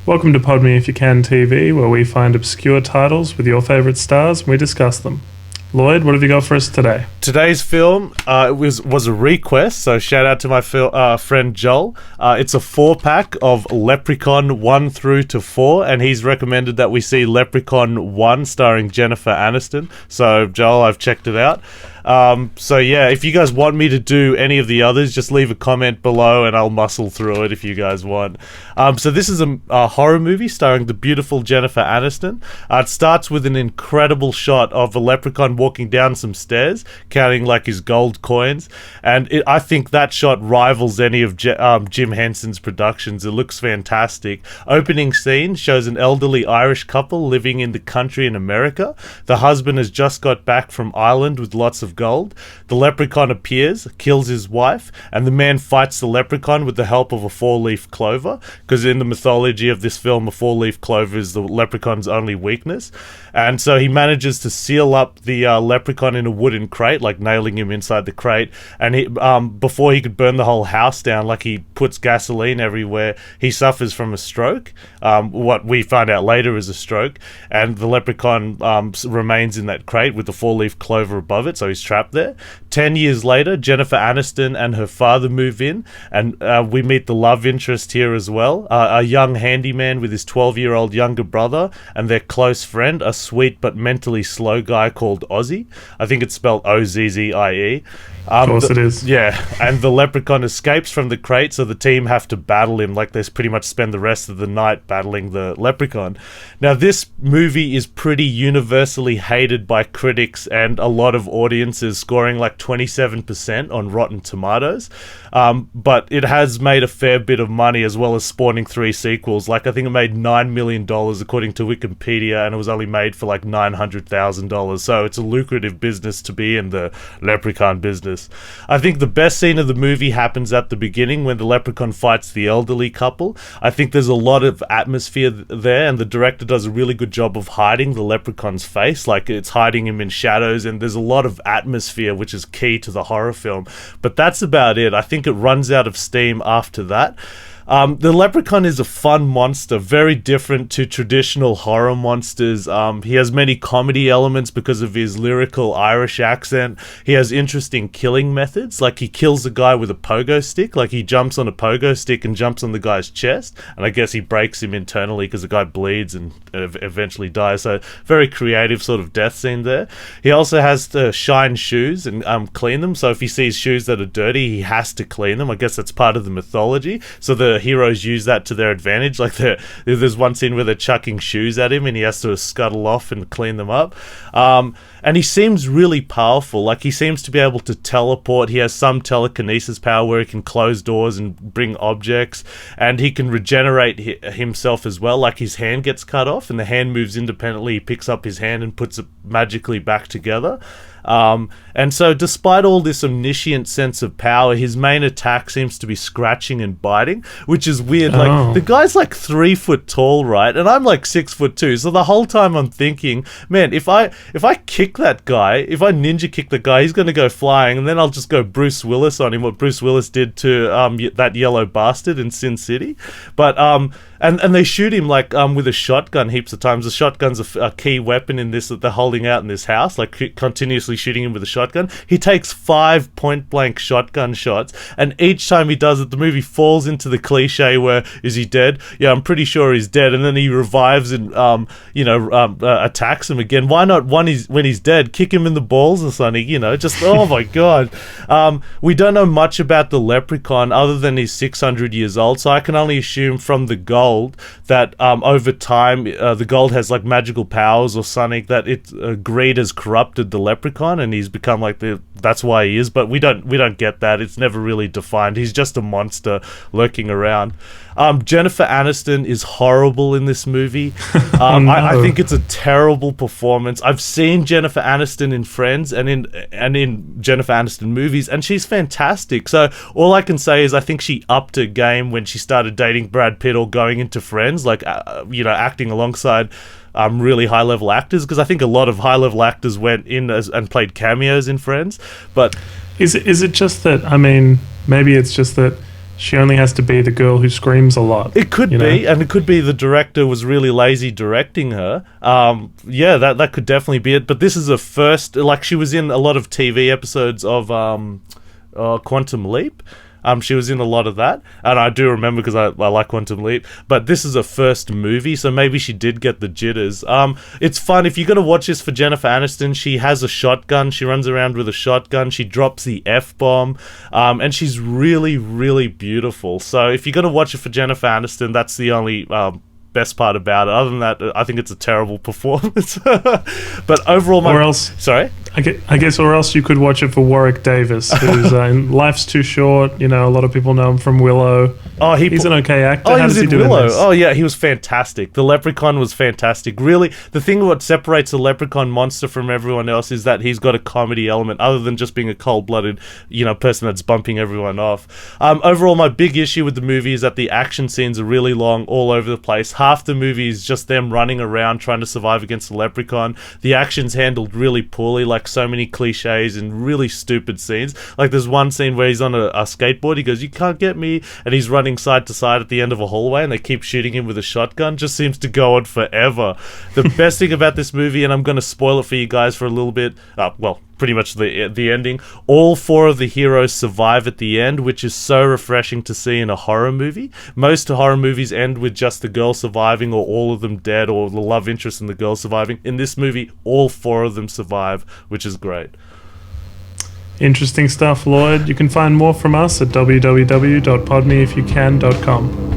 Welcome to Pod Me If You Can TV, where we find obscure titles with your favourite stars and we discuss them. Lloyd, what have you got for us today? Today's film was a request, so shout out to my friend Joel. It's a 4-pack of Leprechaun 1 through to 4, and he's recommended that we see Leprechaun 1 starring Jennifer Aniston. So Joel, I've checked it out. So yeah, if you guys want me to do any of the others, just leave a comment below and I'll muscle through it if you guys want. So this is a horror movie starring the beautiful Jennifer Aniston. It starts with an incredible shot of a leprechaun walking down some stairs, counting like his gold coins, and I think that shot rivals any of Jim Henson's productions. It looks fantastic. Opening scene shows an elderly Irish couple living in the country in America. The husband has just got back from Ireland with lots of gold. The leprechaun appears, kills his wife, and the man fights the leprechaun with the help of a 4-leaf clover, because in the mythology of this film, a 4-leaf clover is the leprechaun's only weakness. And so he manages to seal up the leprechaun in a wooden crate, like nailing him inside the crate, and he, before he could burn the whole house down, like he puts gasoline everywhere, he suffers from a stroke, what we find out later is a stroke, and the leprechaun remains in that crate with the 4-leaf clover above it, so he's trapped there. 10 years later, Jennifer Aniston and her father move in, and we meet the love interest here as well, a young handyman with his 12-year-old younger brother and their close friend, a sweet but mentally slow guy called Ozzy. I think it's spelled Ozzzie. Of course it is. Yeah, and the leprechaun escapes from the crate, so the team have to battle him. Like, they pretty much spend the rest of the night battling the leprechaun. Now, this movie is pretty universally hated by critics and a lot of audiences, scoring like 27% on Rotten Tomatoes. But it has made a fair bit of money, as well as spawning 3 sequels. Like, I think it made $9 million according to Wikipedia, and it was only made for like $900,000. So it's a lucrative business to be in, the leprechaun business. I think the best scene of the movie happens at the beginning when the leprechaun fights the elderly couple. I think there's a lot of atmosphere there, and the director does a really good job of hiding the leprechaun's face. Like, it's hiding him in shadows, and there's a lot of atmosphere, which is key to the horror film. But that's about it. I think it runs out of steam after that. The leprechaun is a fun monster, very different to traditional horror monsters. He has many comedy elements because of his lyrical Irish accent. He has interesting killing methods, like he kills a guy with a pogo stick, like he jumps on a pogo stick and jumps on the guy's chest, and I guess he breaks him internally because the guy bleeds and eventually dies. So very creative sort of death scene there. He also has to shine shoes and clean them, so if he sees shoes that are dirty, he has to clean them. I guess that's part of the mythology. So the heroes use that to their advantage. Like, there's one scene where they're chucking shoes at him and he has to scuttle off and clean them up. And he seems really powerful. Like, he seems to be able to teleport. He has some telekinesis power where he can close doors and bring objects, and he can regenerate himself as well. Like, his hand gets cut off and the hand moves independently. He picks up his hand and puts it magically back together. And so despite all this omniscient sense of power, his main attack seems to be scratching and biting, which is weird. Like, the guy's like 3 foot tall, right? And I'm like 6'2". So the whole time I'm thinking, man, if I kick that guy, if I ninja kick the guy, he's going to go flying, and then I'll just go Bruce Willis on him, what Bruce Willis did to that yellow bastard in Sin City. But and they shoot him like with a shotgun heaps of times. The shotgun's a key weapon in this that they're holding out in this house, like continuously shooting him with a shotgun. He takes 5 point-blank shotgun shots, and each time he does it, the movie falls into the cliche where, is he dead? Yeah, I'm pretty sure he's dead. And then he revives and attacks him again. Why not when he's dead, kick him in the balls or something? Just oh my god. We don't know much about the leprechaun other than he's 600 years old, so I can only assume from the gold that over time the gold has like magical powers or something, that greed has corrupted the leprechaun and he's become like that's why he is. But we don't get that. It's never really defined. He's just a monster lurking around. Jennifer Aniston is horrible in this movie. Oh, no. I think it's a terrible performance. I've seen Jennifer Aniston in Friends and in Jennifer Aniston movies, and she's fantastic. So all I can say is I think she upped her game when she started dating Brad Pitt or going into Friends, like acting alongside really high-level actors, because I think a lot of high-level actors went in and played cameos in Friends. But is it just that, I mean, maybe it's just that she only has to be the girl who screams a lot. It could be, and it could be the director was really lazy directing her. Yeah, that could definitely be it. But this is a first, like she was in a lot of TV episodes of Quantum Leap. She was in a lot of that, and I do remember because I like Quantum Leap, but this is a first movie, so maybe she did get the jitters. It's fun. If you're going to watch this for Jennifer Aniston, she has a shotgun, she runs around with a shotgun, she drops the F-bomb, and she's really, really beautiful. So if you're going to watch it for Jennifer Aniston, that's the only best part about it. Other than that, I think it's a terrible performance. But overall, sorry? I guess, or else you could watch it for Warwick Davis, who's in Life's Too Short. You know, a lot of people know him from Willow. Oh, he's an okay actor. Oh, How does he do Willow? Oh, yeah, he was fantastic. The Leprechaun was fantastic. Really, the thing what separates the Leprechaun monster from everyone else is that he's got a comedy element, other than just being a cold-blooded, person that's bumping everyone off. Overall, my big issue with the movie is that the action scenes are really long, all over the place. Half the movie is just them running around trying to survive against the Leprechaun. The action's handled really poorly, like so many cliches and really stupid scenes. Like there's one scene where he's on a skateboard, he goes, "You can't get me," and he's running side to side at the end of a hallway and they keep shooting him with a shotgun. Just seems to go on forever. The best thing about this movie, and I'm going to spoil it for you guys for a little bit, pretty much the ending, all 4 of the heroes survive at the end, which is so refreshing to see in a horror movie. Most horror movies end with just the girl surviving or all of them dead or the love interest and the girl surviving. In this movie, all 4 of them survive, which is great. Interesting stuff, Lloyd. You can find more from us at www.podmeifyoucan.com.